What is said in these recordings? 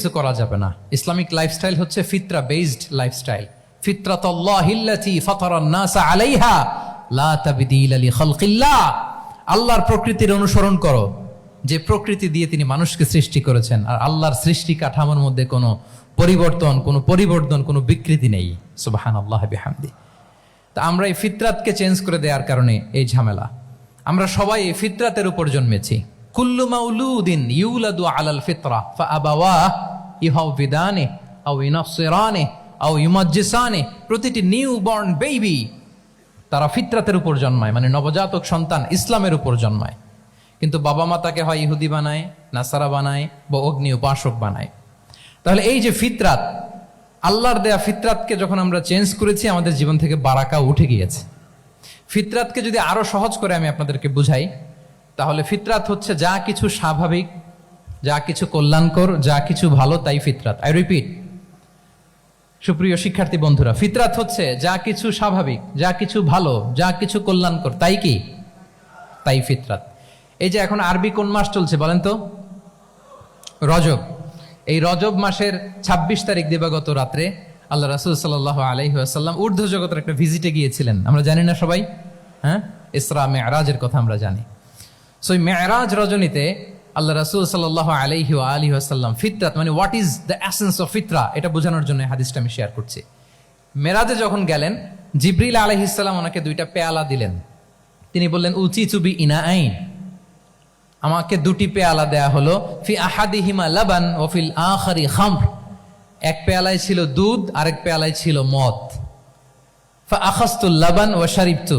কিছু করা যাবে না। ইসলামিক লাইফস্টাইল হচ্ছে ফিতরা বেসড লাইফস্টাইল। ফিতরাতাল্লাহিল্লাতী ফাতারান নাসা আলাইহা লা তাবদীলা লিখালকিল্লাহ। আল্লাহর প্রকৃতির অনুসরণ করো, যে প্রকৃতি দিয়ে তিনি মানুষকে সৃষ্টি করেছেন। আর আল্লাহর সৃষ্টি কাঠামোর মধ্যে কোনো পরিবর্তন, কোনো বিকৃতি নেই। সুবহানাল্লাহি বিহামদি। তা আমরা এই ফিতরাতকে চেঞ্জ করে দেওয়ার কারণে এই ঝামেলা। আমরা সবাই এই ফিতরাতের উপর জন্মেছি। কুল্লু মাউলুদিন ইউলাদু আলাল ফিতরা ফাআবাওয়াহু ইউহাউবিদানি আও ইউনাসসিরানি আও ইউমাজ্জিসানি। প্রতিটি নিউ বর্ন বেবি তারা ফিতরাতের উপর জন্মায়, মানে নবজাতক সন্তান ইসলামের উপর জন্মায়। কিন্তু বাবা মা তাকে হয় ইহুদি বানায়, নাসারা বানায় বা অগ্নি উপাসক বানায়। তাহলে এই যে ফিতরাত, আল্লাহর দেয়া ফিতরাতকে যখন আমরা চেঞ্জ করেছি, আমাদের জীবন থেকে বারাকা উঠে গিয়েছে। ফিতরাতকে যদি আরো সহজ করে আমি আপনাদেরকে বুঝাই, তাহলে ফিতরাত হচ্ছে যা কিছু স্বাভাবিক, যা কিছু কল্যাণকর, যা কিছু ভালো, তাই ফিতরাত। আই রিপিট, সুপ্রিয় শিক্ষার্থী বন্ধুরা, ফিতরাত হচ্ছে যা কিছু স্বাভাবিক, যা কিছু ভালো, যা কিছু কল্যাণকর, তাই কি? তাই ফিতরাত। এই যে এখন আরবি কোন মাস চলছে বলেন তো? রজব। এই রজব মাসের ২৬ তারিখ দিবাগত রাত্রে আল্লাহ রাসূল সাল্লাল্লাহু আলাইহি ওয়াসাল্লাম ঊর্ধ্ব জগতের একটা ভিজিটে গিয়েছিলেন। আমরা জানি না সবাই? হ্যাঁ, ইসরা মেরাজের কথা আমরা জানি। সো মেরাজ রজনীতে আল্লাহ রাসূল সাল্লাল্লাহু আলাইহি ওয়া আলিহি ওয়াসাল্লাম ফিতরাত মানে what is the essence of ফিতরা, এটা বোঝানোর জন্য হাদিসটা আমি শেয়ার করছি। মেরাজে যখন গেলেন, জিবরিল আলাইহিস সালাম ওনাকে দুইটা পেয়ালা দিলেন। তিনি বললেন উচিতু বি ইনাআইন, আমাকে দুটি পেয়ালা দেয়া হলো। ফি আহাদিহিমা লাবান ওয়া ফিল আখারি খামর। এক পেয়ালায় ছিল দুধ, আরেক পেয়ালায় ছিল মদ। ফা আখাযতুল লাবান ওয়া শারিবতু।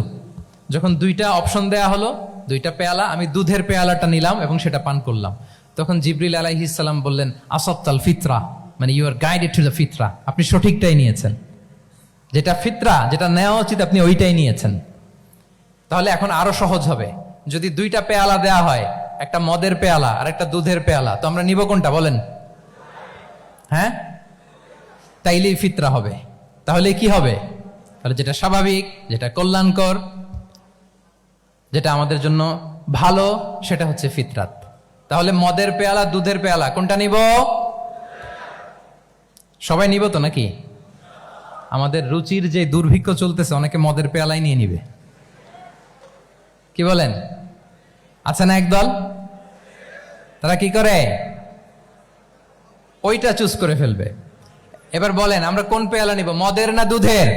যখন দুইটা অপশন দেয়া হলো, দুইটা পেয়ালা, আমি দুধের পেয়ালাটা নিলাম এবং সেটা পান করলাম। তখন জিবরিল আলাইহিস সালাম বললেন আসাবতাল ফিতরা, মানে you are guided to the ফিতরা, আপনি সঠিকটাই নিয়েছেন। যেটা ফিতরা, যেটা নেওয়া উচিত, আপনি ওইটাই নিয়েছেন। তাহলে এখন আরো সহজ হবে। যদি দুইটা পেয়ালা দেয়া হয়, একটা মদের পেয়ালা আর একটা দুধের পেয়ালা, তো আমরা নিব কোনটা বলেন? হ্যাঁ, তাইলেই ফিতরা হবে। তাহলে কি হবে? তাহলে যেটা স্বাভাবিক, যেটা কল্যাণকর, যেটা আমাদের জন্য ভালো, সেটা হচ্ছে ফিতরাত। তাহলে মদের পেয়ালা, দুধের পেয়ালা, কোনটা নিব? সবাই নিব তো নাকি? আমাদের রুচির যে দুর্ভিক্ষ চলতেছে, অনেকে মদের পেয়ালাই নিয়ে নিবে। কি বলেন? আছে না একদল, তারা কি করে? ওইটা চুজ করে ফেলবে। এবার বলেন আমরা কোন পেয়ালা নিব, মদের না দুধের?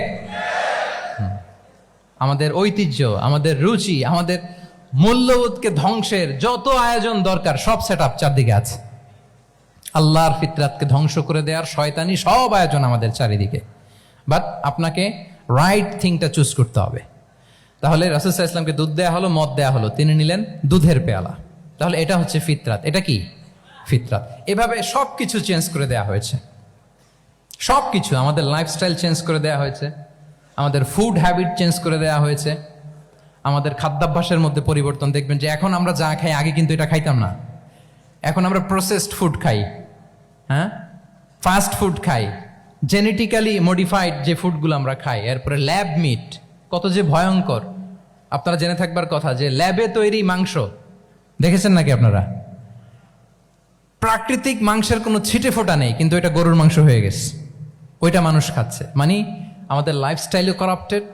আমাদের ঐতিহ্য, আমাদের রুচি, আমাদের মূল্যবোধকে ধ্বংসের যত আয়োজন দরকার, সব সেটআপ চারদিকে আছে। আল্লাহর ফিতরাতকে ধ্বংস করে দেওয়ার শয়তানি সব আয়োজন আমাদের চারিদিকে। বাট আপনাকে রাইট থিংটা চুজ করতে হবে। তাহলে রাসূল সাল্লাল্লাহু আলাইহি ওয়াসাল্লামকে দুধ দেয়া হলো, মদ দেয়া হলো, তিনি নিলেন দুধের পেয়ালা। তাহলে এটা হচ্ছে ফিতরাত। এটা কি? ফিতরাত। এভাবে সবকিছু চেঞ্জ করে দেয়া হয়েছে। সবকিছু, আমাদের লাইফস্টাইল চেঞ্জ করে দেয়া হয়েছে, আমাদের ফুড হ্যাবিট চেঞ্জ করে দেয়া হয়েছে, আমাদের খাদ্যাভ্যাসের মধ্যে পরিবর্তন। দেখবেন যে এখন আমরা যা খাই, আগে কিন্তু এটা খাইতাম না। এখন আমরা প্রসেসড ফুড খাই, হ্যাঁ, ফাস্ট ফুড খাই, জেনেটিক্যালি মডিফাইড যে ফুডগুলো আমরা খাই, এরপরে ল্যাব মিট, কত যে ভয়ঙ্কর। আপনারা জেনে থাকবার কথা যে ল্যাবে তৈরি মাংস দেখেছেন নাকি আপনারা? প্রাকৃতিক মাংসের কোনো ছিটে ফোটা নেই, কিন্তু এটা গরুর মাংস হয়ে গেছে, ওইটা মানুষ খাচ্ছে। মানে আমাদের লাইফস্টাইলও করাপ্টেড,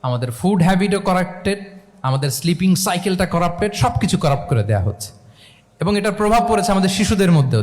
আমাদের ফুড হ্যাবিটও করাপ্টেড, আমাদের স্লিপিং সাইকেলটা করাপ্টেড, সবকিছু করাপ্ট করে দেওয়া হচ্ছে। এবং এটার প্রভাব পড়েছে আমাদের শিশুদের মধ্যেও।